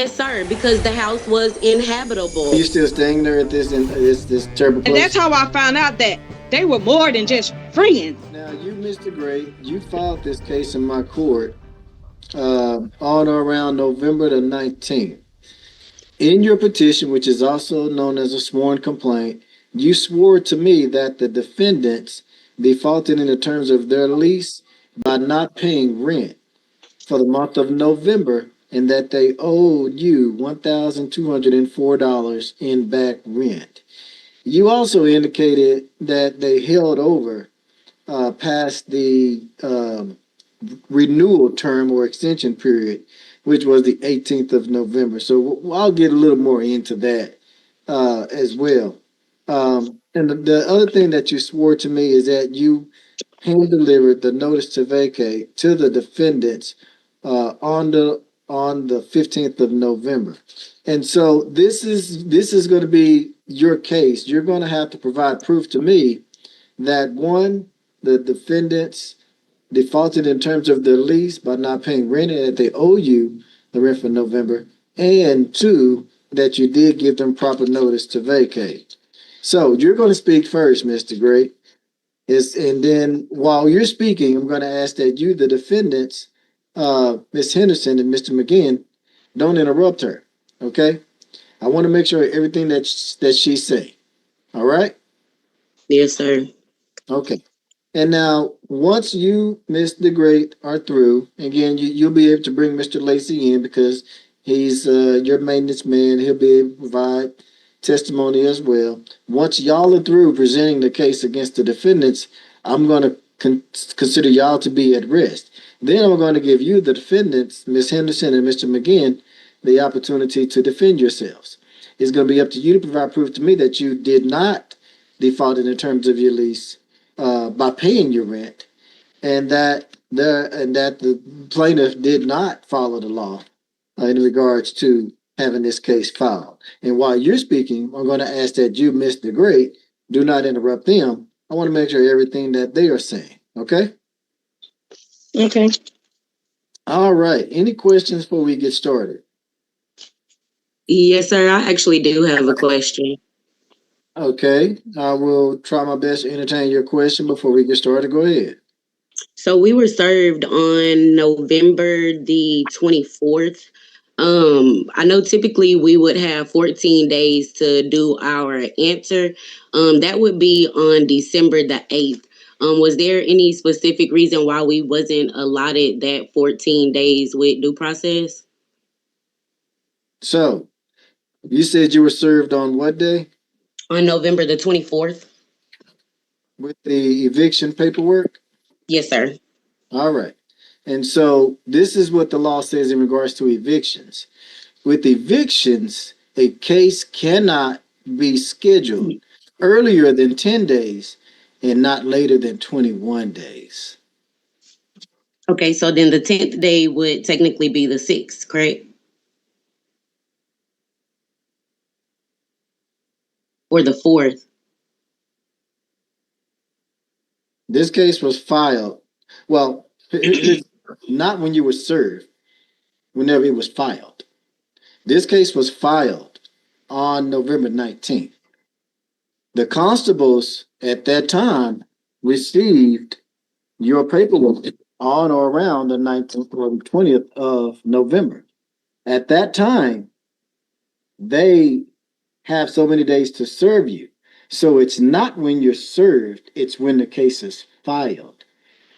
Yes, sir, because the house was inhabitable. You still staying there at this terrible And that's place? how I found out that they were more than just friends. Now, you, Mr. Great, you filed this case in my court on or around November the 19th. In your petition, which is also known as a sworn complaint, you swore to me that the defendants defaulted in the terms of their lease by not paying rent for the month of November and that they owed you $1,204 in back rent. You also indicated that they held over past the renewal term or extension period, which was the 18th of November. So I'll get a little more into that as well. And the other thing that you swore to me is that you hand delivered the notice to vacate to the defendants on the 15th of November. And so this is going to be your case. You're going to have to provide proof to me that one, the defendants defaulted in terms of their lease by not paying rent and that they owe you the rent for November, and two, that you did give them proper notice to vacate. So you're going to speak first, Mr. Great. And then while you're speaking, I'm going to ask that you, the defendants, Ms. Henderson and Mr. McGinn, don't interrupt her. Okay? I want to make sure everything that she's saying. All right? Yes, sir. Okay. And now, once you, Mr. Great, are through, again, you'll be able to bring Mr. Lacey in because he's your maintenance man. He'll be able to provide testimony as well. Once y'all are through presenting the case against the defendants, I'm going to consider y'all to be at rest. Then I'm going to give you, the defendants, Ms. Henderson and Mr. McGinn, the opportunity to defend yourselves. It's going to be up to you to provide proof to me that you did not default in terms of your lease by paying your rent, and that the plaintiff did not follow the law in regards to having this case filed. And while you're speaking, I'm going to ask that you, Mr. Great, do not interrupt them. I want to make sure everything that they are saying. Okay? Okay. All right. Any questions before we get started? Yes, sir. I actually do have a question. Okay. I will try my best to entertain your question before we get started. Go ahead. So we were served on November the 24th. I know typically we would have 14 days to do our answer. That would be on December the 8th. Was there any specific reason why we wasn't allotted that 14 days with due process? So, you said you were served on what day? On November the 24th? With the eviction paperwork? Yes, sir. All right. And so this is what the law says in regards to evictions. With evictions, a case cannot be scheduled earlier than 10 days and not later than 21 days. Okay, so then the 10th day would technically be the 6th, correct? Or the 4th? This case was filed. Well, not when you were served, whenever it was filed. This case was filed on November 19th. The constables at that time received your paperwork on or around the 19th or the 20th of November. At that time, they have so many days to serve you. So it's not when you're served, it's when the case is filed.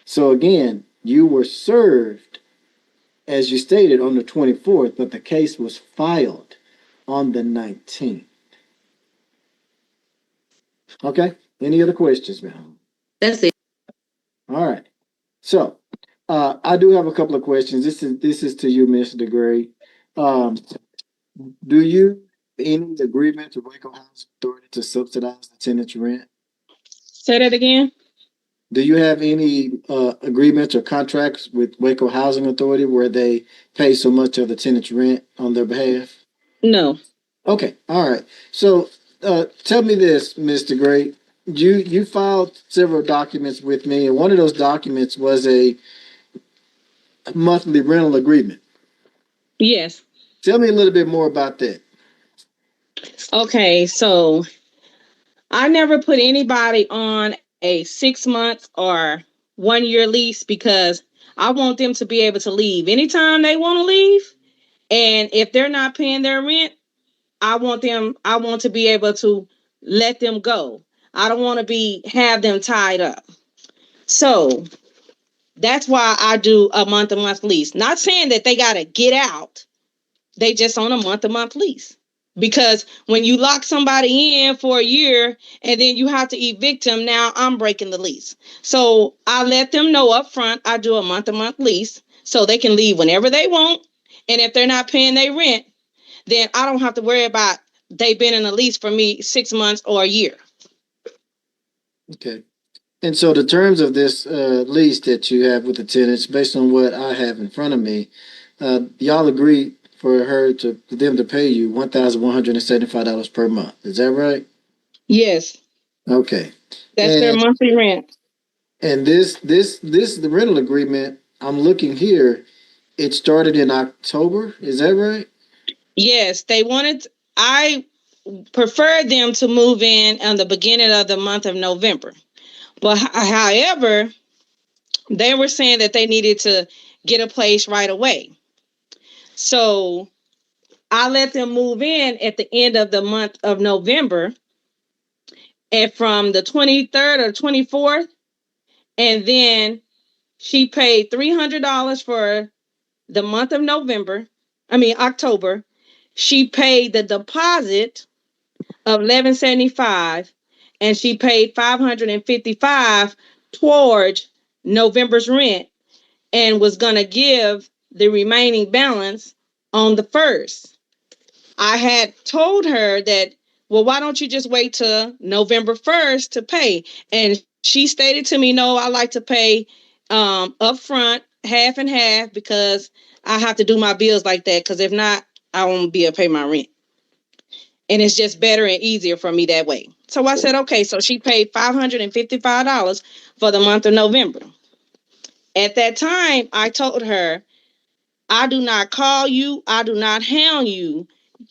So again, you were served, as you stated, on the 24th, but the case was filed on the 19th. Okay? Any other questions, man? That's it. All right. So I do have a couple of questions. This is to you, Mr. Gray. Um, do you any agreement to Waco House Authority to subsidize the tenant's rent? Say that again. Do you have any agreements or contracts with Waco Housing Authority where they pay so much of the tenant's rent on their behalf? No. Okay, all right. So tell me this, Mr. Gray. You filed several documents with me, and one of those documents was a monthly rental agreement. Yes. Tell me a little bit more about that. Okay, so I never put anybody on a 6 month or 1 year lease because I want them to be able to leave anytime they want to leave. And if they're not paying their rent, I want to be able to let them go. I don't want to have them tied up. So that's why I do a month lease. Not saying that they got to get out. They just on a month lease. Because when you lock somebody in for a year and then you have to evict them, now I'm breaking the lease. So I let them know up front I do a month lease so they can leave whenever they want. And if they're not paying their rent, then I don't have to worry about they been in a lease for me 6 months or a year. Okay. And so the terms of this lease that you have with the tenants, based on what I have in front of me, y'all agreed for them to pay you $1,175 per month. Is that right? Yes, Okay. that's their And monthly rent. the rental agreement I'm looking here. It started in October. Is that right? Yes, I preferred them to move in the beginning of the month of November. But however, they were saying that they needed to get a place right away. So I let them move in at the end of the month of November, and from the 23rd or 24th, and then she paid $300 for the month of October. She paid the deposit of 1175, and she paid 555 towards November's rent, and was going to give the remaining balance on the 1st. I had told her that, well, why don't you just wait till November 1st to pay? And she stated to me, no, I like to pay upfront, half and half, because I have to do my bills like that. Because if not, I won't be able to pay my rent. And it's just better and easier for me that way. So I said, okay. So she paid $555 for the month of November. At that time, I told her, I do not call you. I do not hound you.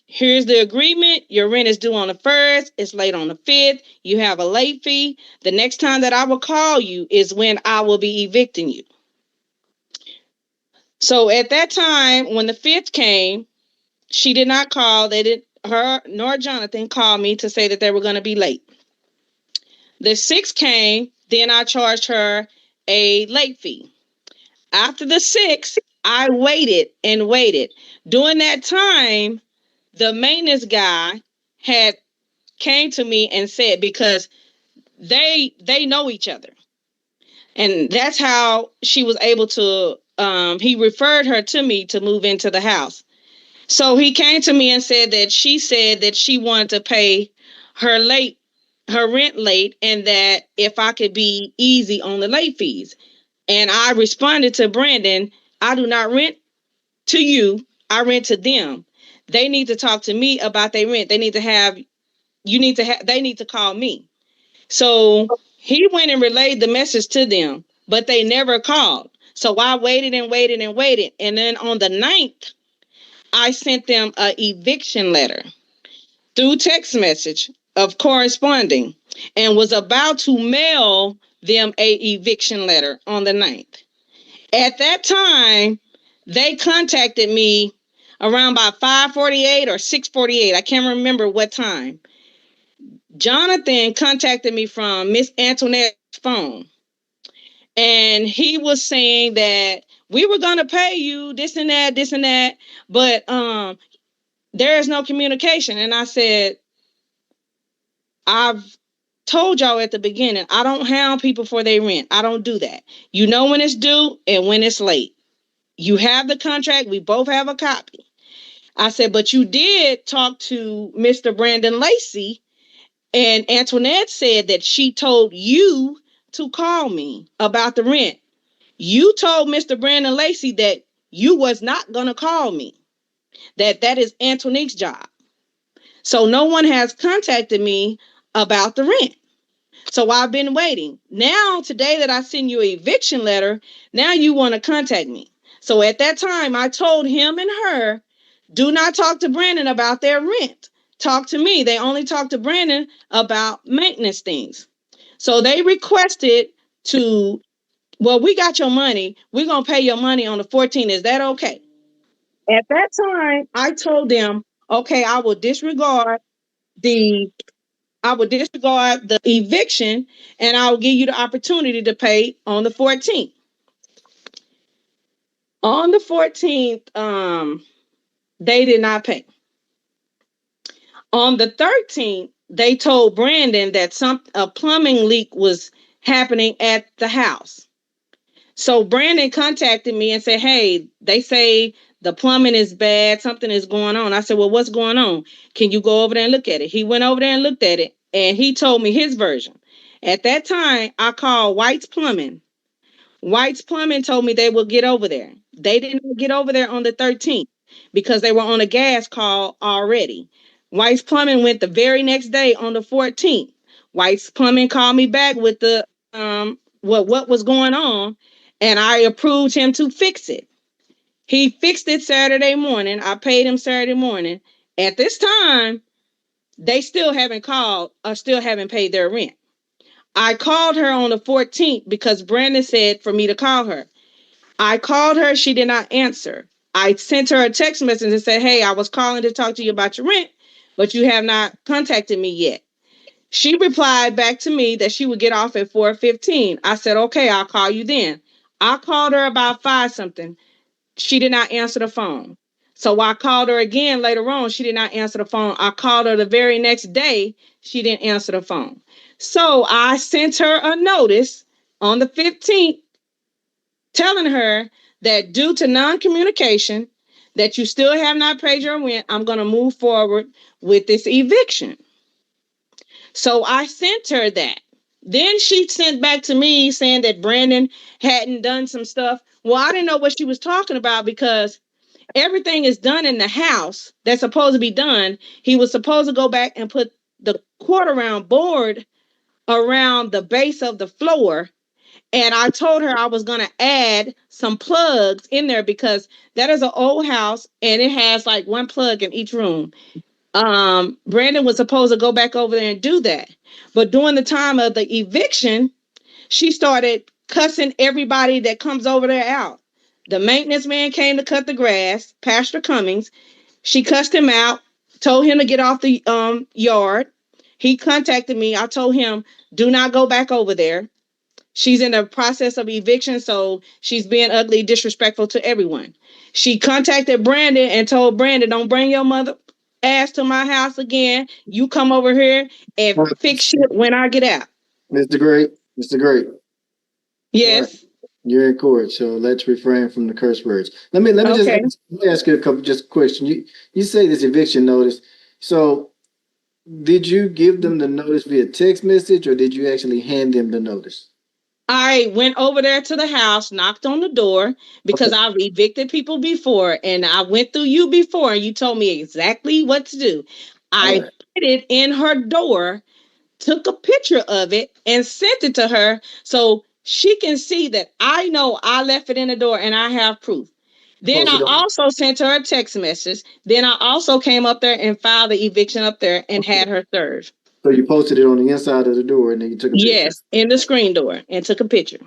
Here's the agreement. Your rent is due on the 1st. It's late on the 5th. You have a late fee. The next time that I will call you is when I will be evicting you. So at that time, when the 5th came, she did not call. They didn't. Her nor Jonathan called me to say that they were going to be late. The 6th came. Then I charged her a late fee. After the 6th, I waited and waited. During that time, the maintenance guy had came to me and said, because they know each other, and that's how she was able to he referred her to me to move into the house. So he came to me and said that she wanted to pay her late her rent late, and that if I could be easy on the late fees. And I responded to Brandon, I do not rent to you, I rent to them. They need to talk to me about their rent. They need to have they need to call me. So he went and relayed the message to them, but they never called. So I waited and waited and waited. And then on the 9th, I sent them a eviction letter through text message of corresponding, and was about to mail them a eviction letter on the 9th. At that time, they contacted me around by 5:48 or 6:48. I can't remember what time. Jonathan contacted me from Miss Antoinette's phone, and he was saying that we were gonna pay you this and that, but there is no communication. And I said, I've told y'all at the beginning, I don't hound people for their rent. I don't do that. You know when it's due and when it's late. You have the contract. We both have a copy. I said, but you did talk to Mr. Brandon Lacey, and Antoinette said that she told you to call me about the rent. You told Mr. Brandon Lacey that you was not going to call me, that is Antoinette's job. So no one has contacted me about the rent. So I've been waiting. Now, today that I send you an eviction letter, now you want to contact me. So at that time, I told him and her Do not talk to Brandon about their rent. Talk to me. They only talk to Brandon about maintenance things. So they requested to, well, we got your money. We're going to pay your money on the 14th. Is that okay? At that time, I told them, okay, the I will disregard the eviction and I will give you the opportunity to pay on the 14th. On the 14th, they did not pay. On the 13th, they told Brandon that a plumbing leak was happening at the house. So Brandon contacted me and said, hey, they say the plumbing is bad. Something is going on. I said, well, what's going on? Can you go over there and look at it? He went over there and looked at it, and he told me his version. At that time, I called White's Plumbing. White's Plumbing told me they will get over there. They didn't get over there on the 13th because they were on a gas call already. White's Plumbing went the very next day on the 14th. White's Plumbing called me back with the what was going on, and I approved him to fix it. He fixed it Saturday morning. I paid him Saturday morning. At this time, they still haven't called or still haven't paid their rent. I called her on the 14th because Brandon said for me to call her. I called her. She did not answer. I sent her a text message and said, hey, I was calling to talk to you about your rent, but you have not contacted me yet. She replied back to me that she would get off at 4:15. I said, okay, I'll call you then. I called her about 5 something. She did not answer the phone. So I called her again later on. She did not answer the phone. I called her the very next day. She didn't answer the phone. So I sent her a notice on the 15th telling her that due to non-communication, that you still have not paid your rent, I'm going to move forward with this eviction. So I sent her that. Then she sent back to me saying that Brandon hadn't done some stuff. Well, I didn't know what she was talking about because everything is done in the house that's supposed to be done. He was supposed to go back and put the quarter round board around the base of the floor. And I told her I was going to add some plugs in there because that is an old house and it has like one plug in each room. Brandon was supposed to go back over there and do that. But during the time of the eviction, she started cussing everybody that comes over there out. The maintenance man came to cut the grass, Pastor Cummings. She cussed him out, told him to get off the yard. He contacted me. I told him, do not go back over there. She's in the process of eviction, so she's being ugly, disrespectful to everyone. She contacted Brandon and told Brandon, don't bring your mother ass to my house again. You come over here and fix shit when I get out. Mr. Great. Yes. Right. You're in court, so let's refrain from the curse words. Let me Okay. just ask you a couple just question. You say this eviction notice. So did you give them the notice via text message or did you actually hand them the notice? I went over there to the house, knocked on the door because I've evicted people before and I went through you before and you told me exactly what to do. I put it in her door, took a picture of it and sent it to her so she can see that I know I left it in the door and I have proof. Then I also sent her a text message. Then I also came up there and filed the eviction up there and had her served. So you posted it on the inside of the door and then you took a picture? Yes, in the screen door and took a picture.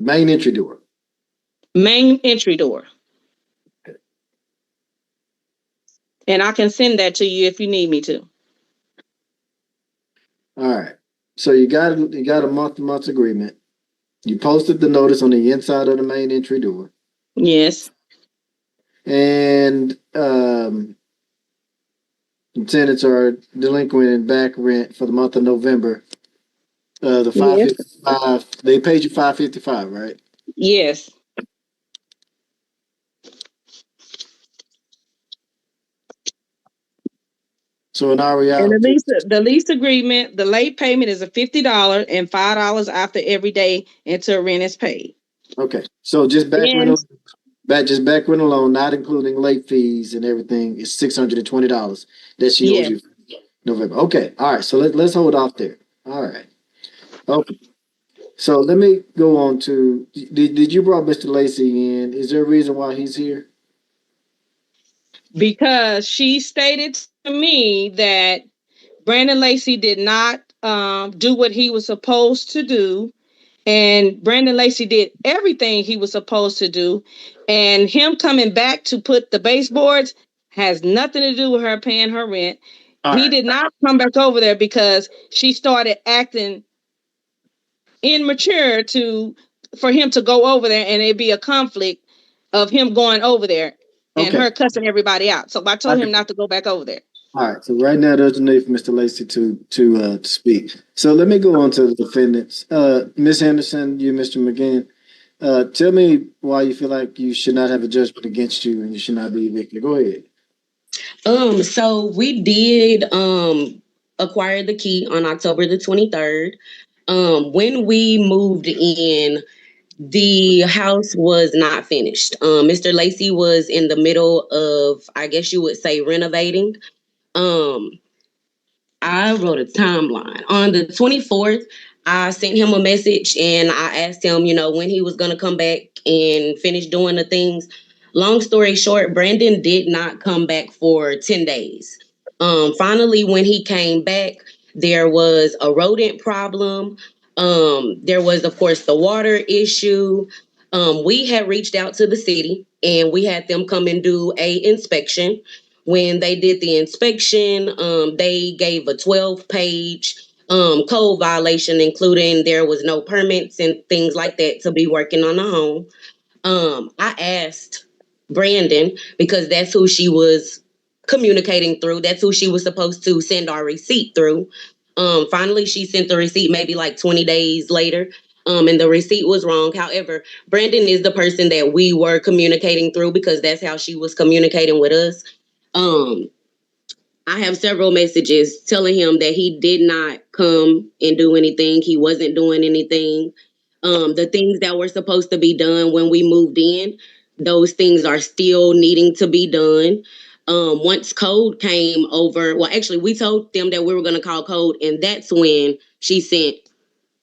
Main entry door. Main entry door. And I can send that to you if you need me to. All right. So you got a month-to-month agreement. You posted the notice on the inside of the main entry door. Yes. And tenants are delinquent in back rent for the month of November. The $555. They paid you $555, right? Yes. So now we And out. the lease agreement, the late payment is a $50 and $5 after every day until rent is paid. Okay. So just back rent alone, not including late fees and everything, is $620 that she owes you November. Okay. All right. So let's hold off there. All right. Okay. So let me go on to did you brought Mr. Lacey in? Is there a reason why he's here? Because she stated to me that Brandon Lacey did not do what he was supposed to do. And Brandon Lacey did everything he was supposed to do. And him coming back to put the baseboards has nothing to do with her paying her rent. All He right. did not come back over there because she started acting immature to for him to go over there and it'd be a conflict of him going over there and Okay. her cussing everybody out. So I I told him not to go back over there. All right. So right now there's a need for Mr. Lacey to speak. So let me go on to the defendants. Ms. Henderson, you, Mr. McGinn. Tell me why you feel like you should not have a judgment against you and you should not be evicted. Go ahead. So we did acquire the key on October the 23rd. When we moved in, the house was not finished. Mr. Lacey was in the middle of, I guess you would say, renovating. Um, I wrote a timeline. On the 24th, I sent him a message and I asked him, when he was going to come back and finish doing the things. Long story short, Brandon did not come back for 10 days. Finally, when he came back, there was a rodent problem. There was, of course, the water issue. We had reached out to the city and we had them come and do a inspection. When they did the inspection, they gave a 12-page code violation, including there was no permits and things like that to be working on the home. I asked Brandon, because that's who she was communicating through. That's who she was supposed to send our receipt through. Finally, she sent the receipt maybe like 20 days later. And the receipt was wrong. However, Brandon is the person that we were communicating through because that's how she was communicating with us. Um, I have several messages telling him that he did not come and do anything. He wasn't doing anything. The things that were supposed to be done when we moved in, those things are still needing to be done. Once code came over, well, actually, we told them that we were going to call code, and that's when she sent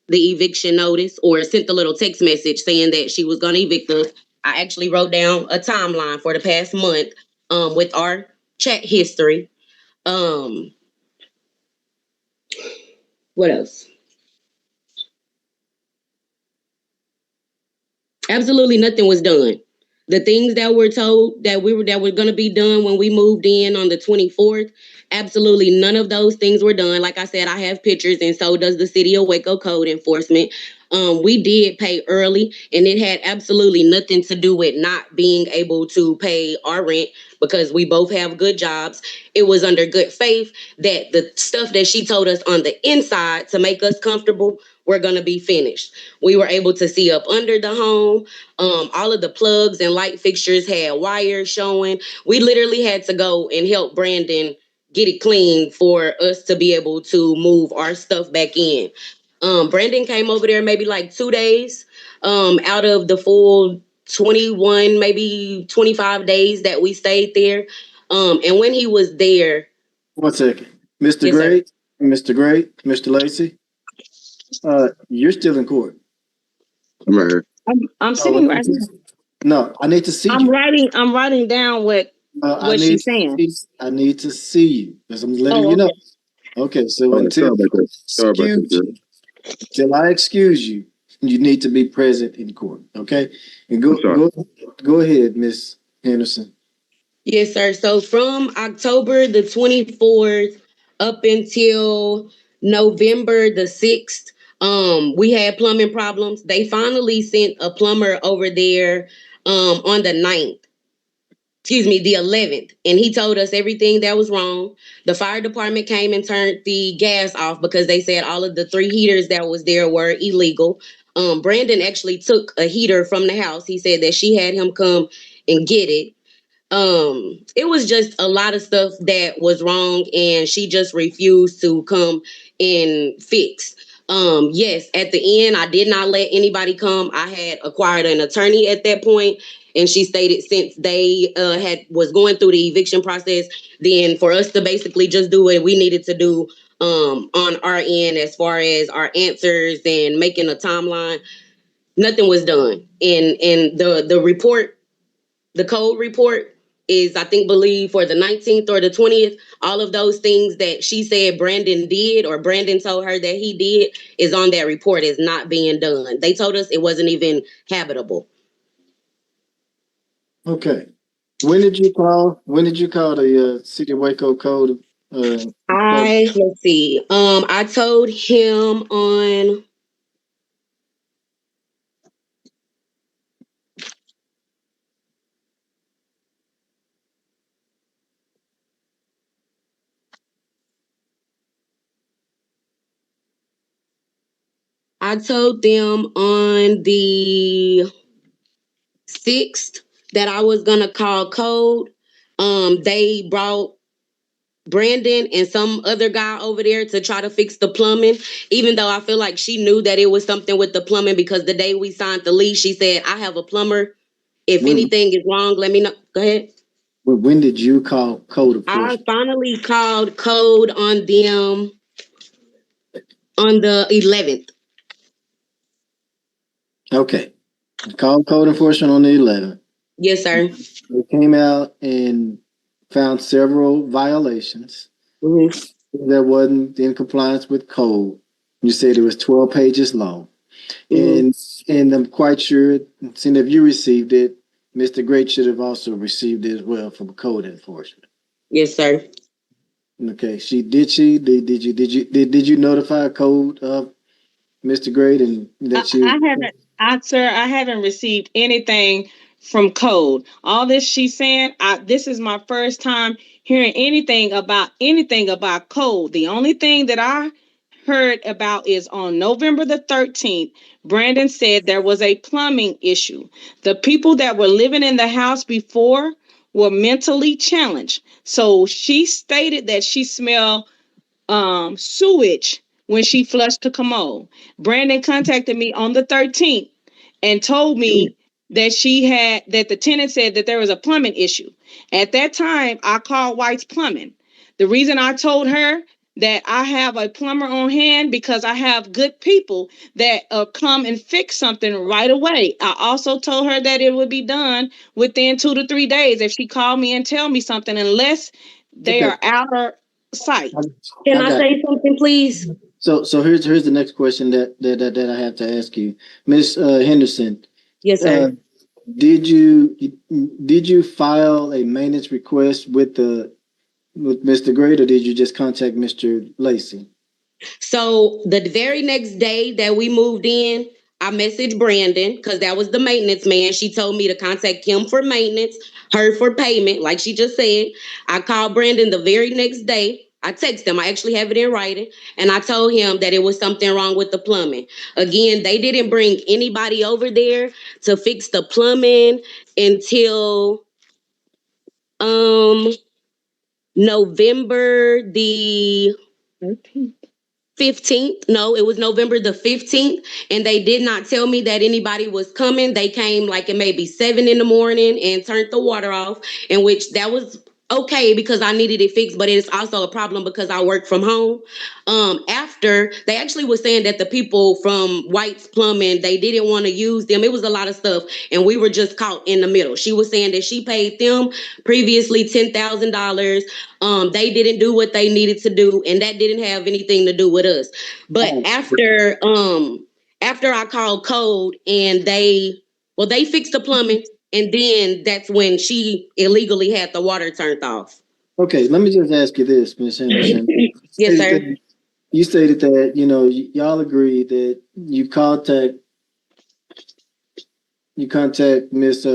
the eviction notice or sent the little text message saying that she was going to evict us. I actually wrote down a timeline for the past month with our chat history. Um, what else? Absolutely nothing was done. The things that were told that were going to be done when we moved in on the 24th, absolutely none of those things were done. Like I said, I have pictures, and so does the city of Waco code enforcement. We did pay early, and it had absolutely nothing to do with not being able to pay our rent because we both have good jobs. It was under good faith that the stuff that she told us on the inside to make us comfortable were going to be finished. We were able to see up under the home. All of the plugs and light fixtures had wires showing. We literally had to go and help Brandon get it clean for us to be able to move our stuff back in. Brandon came over there maybe like 2 days out of the full 21, maybe 25 days that we stayed there. And when he was there, 1 second. Mr. yes, sir. Great, Mr. Great, Mr. Lacey, you're still in court. I'm right here. I'm sitting right here. No, I need to see I'm you. writing down what she's saying. I need to see you because I'm letting Oh, you know. okay. Okay, so Sorry about that. Sorry about that. until I excuse you, you need to be present in court. Okay, and I'm sorry. go ahead, Miss Henderson. Yes, sir. So from October the 24th up until November the 6th, we had plumbing problems. They finally sent a plumber over there on the 9th. Excuse me, the 11th. And he told us everything that was wrong. The fire department came and turned the gas off because they said all of the 3 heaters that was there were illegal. Brandon actually took a heater from the house. He said that she had him come and get it. It was just a lot of stuff that was wrong and she just refused to come and fix. Yes, at the end I did not let anybody come. I had acquired an attorney at that point, and she stated since they was going through the eviction process, then for us to basically just do what we needed to do, on our end as far as our answers and making a timeline. Nothing was done. And the report, the code report is, I think, believe for the 19th or the 20th. All of those things that she said Brandon did, or Brandon told her that he did, is on that report, is not being done. They told us it wasn't even habitable. Okay. When did you call? When did you call the City of Waco code? Let's see. I told him on. I told them on the 6th that I was gonna call code. They brought Brandon and some other guy over there to try to fix the plumbing, even though I feel like she knew that it was something with the plumbing, because the day we signed the lease, she said, I have a plumber. If anything is wrong, let me know. Go ahead. When did you call code I enforcement? finally called code on them on the 11th. Okay. Called code enforcement on the 11th. Yes, sir. They came out and found several violations that wasn't in compliance with code. You said it was 12 pages long. And I'm quite sure, seeing if you received it, Mr. Great should have also received it as well from code enforcement. Yes, sir. Okay, did you notify code of Mr. Great and that you? I haven't received anything from code. All this she's saying, this is my first time hearing anything about code. The only thing that I heard about is on November the 13th, Brandon said there was a plumbing issue. The people that were living in the house before were mentally challenged. So she stated that she smelled sewage when she flushed the commode. Brandon contacted me on the 13th and told me that the tenant said that there was a plumbing issue. At that time, I called White's Plumbing. The reason I told her that I have a plumber on hand because I have good people that come and fix something right away. I also told her that it would be done within 2 to 3 days if she called me and tell me something, unless they are out of sight. Can I say something, please? So here's the next question that I have to ask you, Miss Henderson. Yes, sir. Did you file a maintenance request with Mr. Great, or did you just contact Mr. Lacey? So the very next day that we moved in, I messaged Brandon because that was the maintenance man. She told me to contact him for maintenance, her for payment, like she just said. I called Brandon the very next day. I texted him. I actually have it in writing. And I told him that it was something wrong with the plumbing. Again, they didn't bring anybody over there to fix the plumbing until November the 15th. No, it was November the 15th. And they did not tell me that anybody was coming. They came like at maybe 7 in the morning and turned the water off, in which that was okay because I needed it fixed, but it's also a problem because I work from home. After they actually was saying that the people from White's Plumbing, they didn't want to use them. It was a lot of stuff, and we were just caught in the middle. She was saying that she paid them previously $10,000. They didn't do what they needed to do, and that didn't have anything to do with us. But after I called code and they fixed the plumbing, and then that's when she illegally had the water turned off. Okay, let me just ask you this, Ms. Henderson. Yes, sir. You stated that, y'all agreed that you contact Miss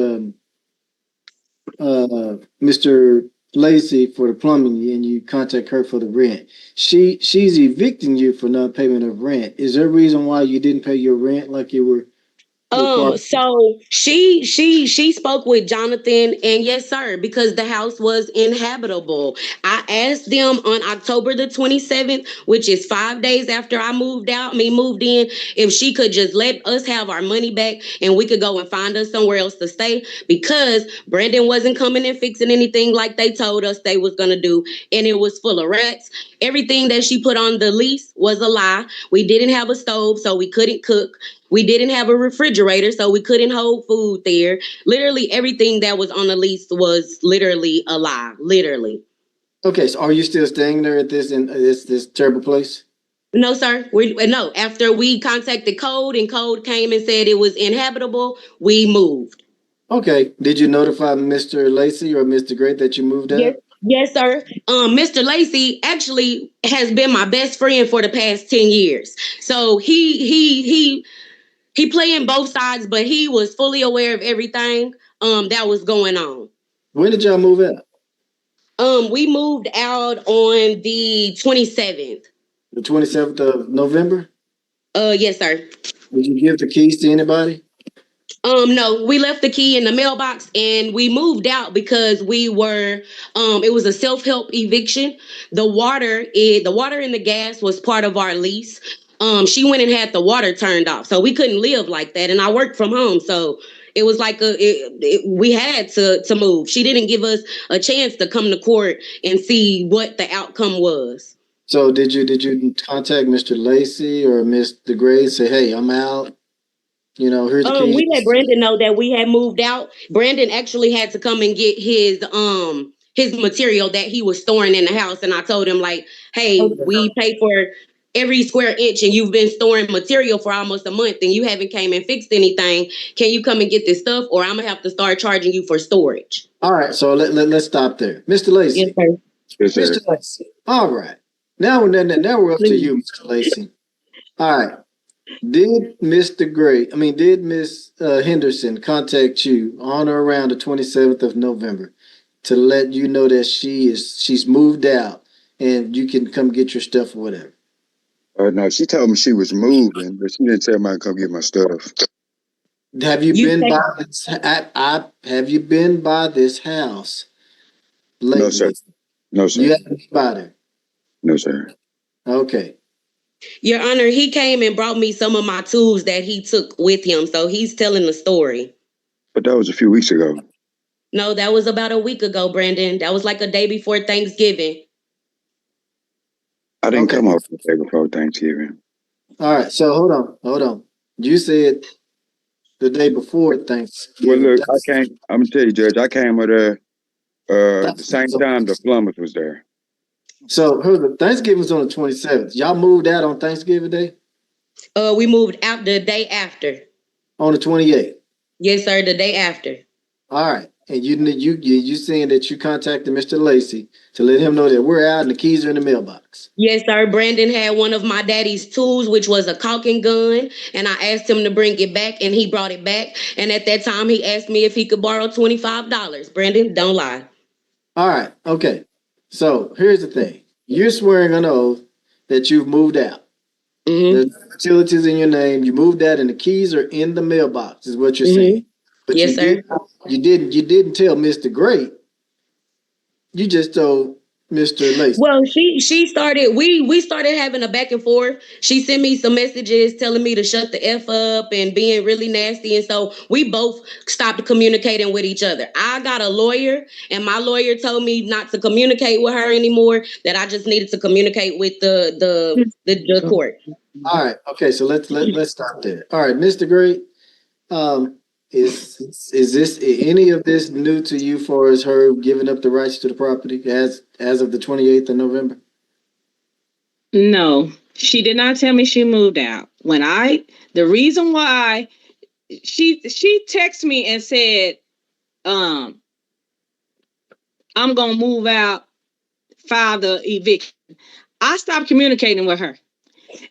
Mr. Lacey for the plumbing, and you contact her for the rent. She's evicting you for non-payment of rent. Is there a reason why you didn't pay your rent like you were? So she spoke with Jonathan, and yes, sir, because the house was inhabitable. I asked them on October the 27th, which is 5 days after I moved in, if she could just let us have our money back and we could go and find us somewhere else to stay because Brandon wasn't coming and fixing anything like they told us they was gonna do, and it was full of rats. Everything that she put on the lease was a lie. We didn't have a stove, so we couldn't cook. We didn't have a refrigerator, so we couldn't hold food there. Literally everything that was on the lease was literally a lie. Literally. Okay, so are you still staying there at this terrible place? No, sir. No. After we contacted Code and Code came and said it was inhabitable, we moved. Okay. Did you notify Mr. Lacey or Mr. Great that you moved Yes, out? yes, sir. Mr. Lacey actually has been my best friend for the past 10 years. So he playing both sides, but he was fully aware of everything that was going on. When did y'all move out? We moved out on the 27th. The 27th of November? Yes, sir. Did you give the keys to anybody? No, we left the key in the mailbox and we moved out because we were it was a self-help eviction. The water and the gas was part of our lease. She went and had the water turned off. So we couldn't live like that. And I worked from home. So it was like we had to move. She didn't give us a chance to come to court and see what the outcome was. So did you contact Mr. Lacey or Mr. Gray? Say, hey, I'm out. You know, here's the keys. We let Brandon know that we had moved out. Brandon actually had to come and get his material that he was storing in the house, and I told him like, "Hey, we pay for every square inch, and you've been storing material for almost a month, and you haven't came and fixed anything. Can you come and get this stuff, or I'm gonna have to start charging you for storage?" All right, so let's stop there, Mr. Lacey. Yes, sir. Yes, sir. Mr. Lacey. All right, now we're up to you, Mr. Lacey. All right. Did Miss Henderson contact you on or around the 27th of November to let you know that she's moved out and you can come get your stuff or whatever? No, she told me she was moving, but she didn't tell me to come get my stuff. Have you been by this? Have you been by this house lately? No, sir. No, sir. You haven't been by there. No, sir. Okay. Your Honor, he came and brought me some of my tools that he took with him, so he's telling the story. But that was a few weeks ago. No, that was about a week ago, Brandon. That was like a day before Thanksgiving. I didn't come up the day before Thanksgiving. All right. So hold on. You said the day before Thanksgiving. Well, look, I'm gonna tell you, Judge, I came with her the same time the plumbers was there. So Thanksgiving was on the 27th. Y'all moved out on Thanksgiving Day? We moved out the day after. On the 28th? Yes, sir, the day after. All right. And you saying that you contacted Mr. Lacey to let him know that we're out and the keys are in the mailbox? Yes, sir. Brandon had one of my daddy's tools, which was a caulking gun, and I asked him to bring it back, and he brought it back. And at that time, he asked me if he could borrow $25. Brandon, don't lie. All right. Okay. So here's the thing. You're swearing an oath that you've moved out. Mm-hmm. The utilities in your name. You moved out and the keys are in the mailbox is what you're saying. But yes, sir. You didn't tell Mr. Great. You just told Mr. Lacey. Well, she started, we started having a back and forth. She sent me some messages telling me to shut the F up and being really nasty. And so we both stopped communicating with each other. I got a lawyer and my lawyer told me not to communicate with her anymore, that I just needed to communicate with the court. All right. Okay. So let's stop there. All right, Mr. Great. Is this any of this new to you for as her giving up the rights to the property as of the 28th of November? No, she did not tell me she moved out. The reason why she texted me and said, I'm gonna move out, file the eviction. I stopped communicating with her.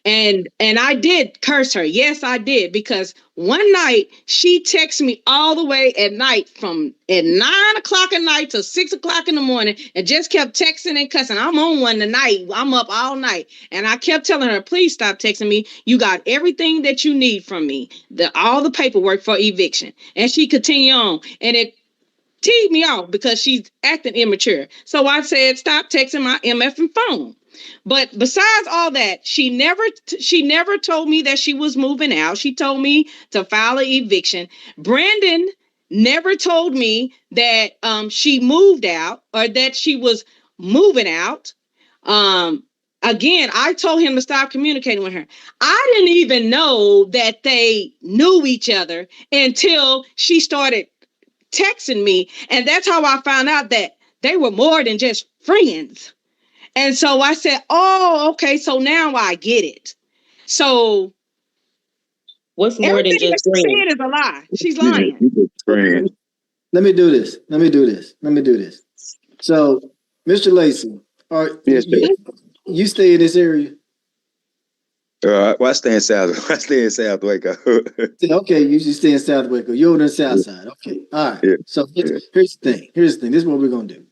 And I did curse her. Yes, I did, because one night she texted me all the way at night from at 9 o'clock at night to 6 o'clock in the morning, and just kept texting and cussing. I'm on one tonight. I'm up all night, and I kept telling her, please stop texting me. You got everything that you need from me, all the paperwork for eviction. And she continued on, and it teed me off because she's acting immature. So I said, stop texting my MF phone. But besides all that, she never told me that she was moving out. She told me to file an eviction. Brandon never told me that she moved out or that she was moving out. Again, I told him to stop communicating with her. I didn't even know that they knew each other until she started texting me, and that's how I found out that they were more than just friends. And so I said, oh, okay, so now I get it. So What's more than everything that just she friends? said is a lie. She's Yeah, lying. you just friends. Let me do this. So, Mr. Lacey, Yes, sir. you stay in this area? Well, I stay in South. I stay in South Waco. Okay, you stay in South Waco. You're on the south side. Okay, all right. Yeah. So here's the thing. This is what we're gonna do.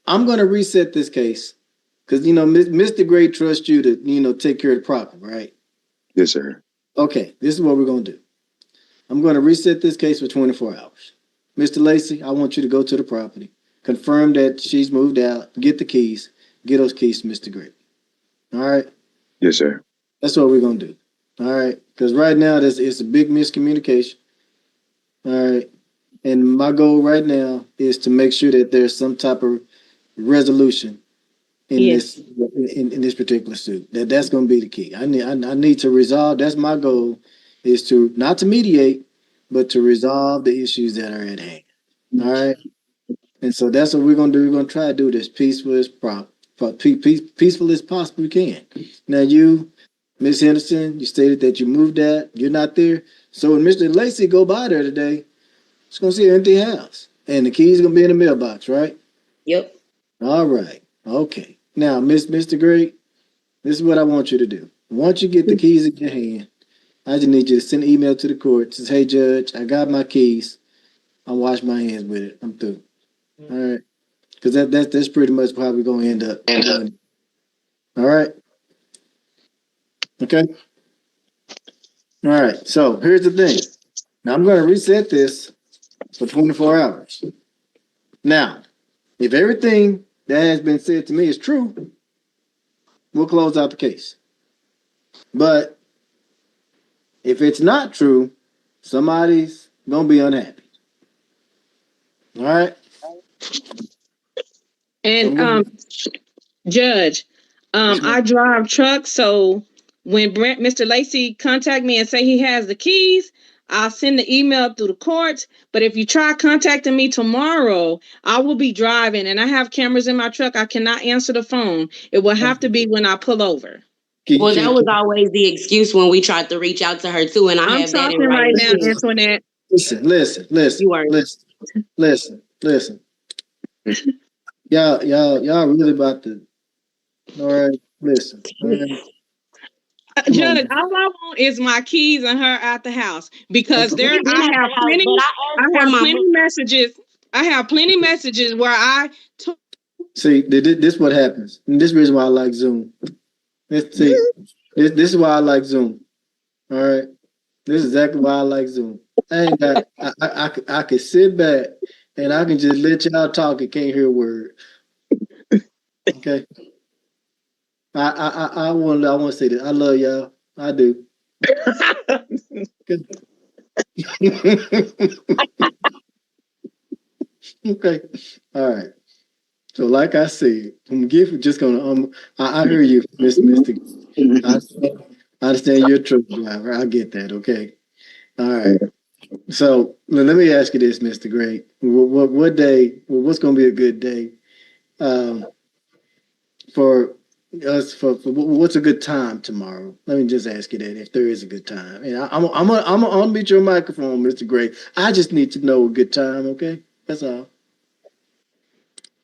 I'm gonna reset this case because Mr. Gray trusts you to take care of the property, right? Yes, sir. Okay, this is what we're gonna do. I'm gonna reset this case for 24 hours. Mr. Lacey, I want you to go to the property, confirm that she's moved out, get the keys, get those keys to Mr. Gray. All right. Yes, sir. That's what we're gonna do. All right, because right now it's a big miscommunication. All right, and my goal right now is to make sure that there's some type of resolution in Yes. in this particular suit. That's going to be the key. I need to resolve. That's my goal, is to not to mediate, but to resolve the issues that are at hand. All right, and so that's what we're going to do. We're going to try to do this peaceful as peaceful as possible we can. Now you, Miss Henderson, you stated that you moved that. You're not there. So when Mr. Lacey go by there today, it's gonna see an empty house, and the keys gonna be in the mailbox, right? Yep. All right. Okay. Now, Mr. Gray, this is what I want you to do. Once you get the keys in your hand, I just need you to send an email to the court. Says, hey, Judge, I got my keys. I'll wash my hands with it. I'm through. All right. Because that's pretty much how we're gonna end up. All right. Okay. All right. So here's the thing. Now I'm gonna reset this for 24 hours. Now, if everything that has been said to me is true, we'll close out the case. But if it's not true, somebody's gonna be unhappy. All right. And Judge, I drive trucks, so when Mr. Lacey contact me and say he has the keys, I'll send the email through the courts. But if you try contacting me tomorrow, I will be driving and I have cameras in my truck. I cannot answer the phone. It will have to be when I pull over. Well, that was always the excuse when we tried to reach out to her too, and I I'm have that in talking right writing now, too. Antoinette. Listen. You are. Listen. Y'all really about to. All right. Listen. All right. Judge, all I want is my keys and her at the house, because We've been I at have the house, plenty. but I have plenty messages. I have plenty messages where I took. See, this what happens. And this is the reason why I like Zoom. This is why I like Zoom. All right. This is exactly why I like Zoom. I can sit back and I can just let y'all talk and can't hear a word. Okay. I want to say this. I love y'all. I do. Okay. All right. So, like I said, I'm just gonna. I hear you, Mister. I understand you're a truck driver. I get that. Okay. All right. So let me ask you this, Mr. Gray. What day? What's going to be a good day for us? For what's a good time tomorrow? Let me just ask you that, if there is a good time. And I'm gonna unmute your microphone, Mr. Gray. I just need to know a good time. Okay, that's all.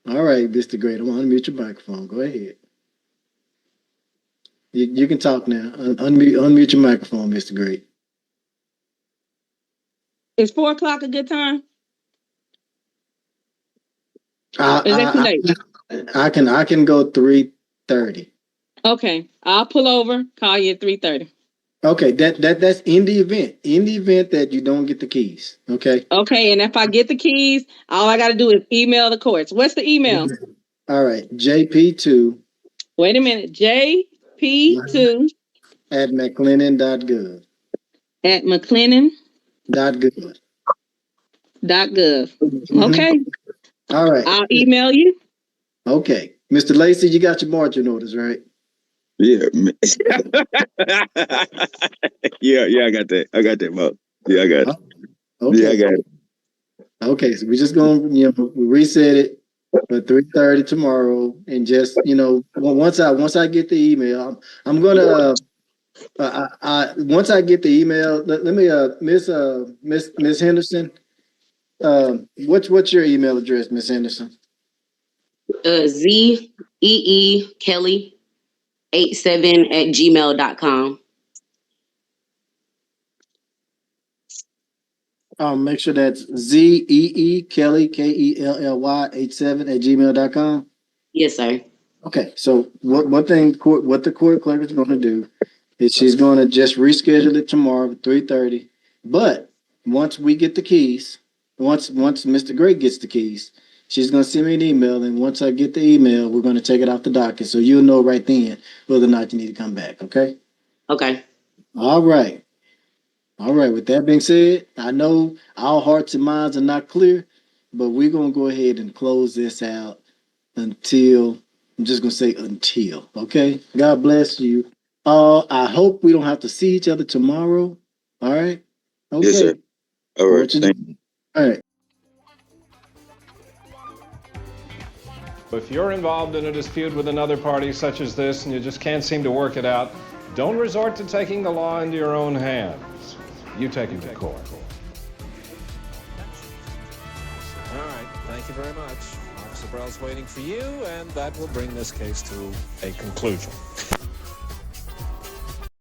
All right, Mr. Gray. I'm gonna unmute your microphone. Go ahead. You can talk now. Unmute your microphone, Mr. Great. Is 4 o'clock a good time? Is that too I, late? I can go 3:30. Okay, I'll pull over. Call you at 3:30. Okay, that's in the event. In the event that you don't get the keys. Okay. Okay, and if I get the keys, all I got to do is email the courts. What's the email? All right. JP2. Wait a minute. JP2 at mclennan.gov. at mclennan.gov. Mm-hmm. Okay. All right. I'll email you. Okay. Mr. Lacey, you got your margin orders, right? Yeah. yeah, I got that, Mo. Yeah, I got it. Okay. Yeah, I got it. Okay, so we're just gonna reset it for 3:30 tomorrow, and just once I get the email, I'm gonna once I get the email, let me Miss Henderson, what's your email address, Miss Henderson? ZEE Kelly 87@gmail.com. Make sure that's ZEE Kelly KELLY 87@gmail.com. Yes, sir. Okay, so what the court clerk is going to do is she's going to just reschedule it tomorrow at 3:30. But once we get the keys, once Mr. Gray gets the keys, she's going to send me an email, and once I get the email, we're going to take it off the docket, so you'll know right then whether or not you need to come back. Okay. Okay. All right. All right. With that being said, I know our hearts and minds are not clear, but we're going to go ahead and close this out until. I'm just gonna say until. Okay. God bless you. I hope we don't have to see each other tomorrow. All right. Okay. Yes, sir. All right. Thank you. All right. If you're involved in a dispute with another party such as this and you just can't seem to work it out, don't resort to taking the law into your own hands. You take it to court. All right. Thank you very much. Officer Burrell's waiting for you, and that will bring this case to a conclusion.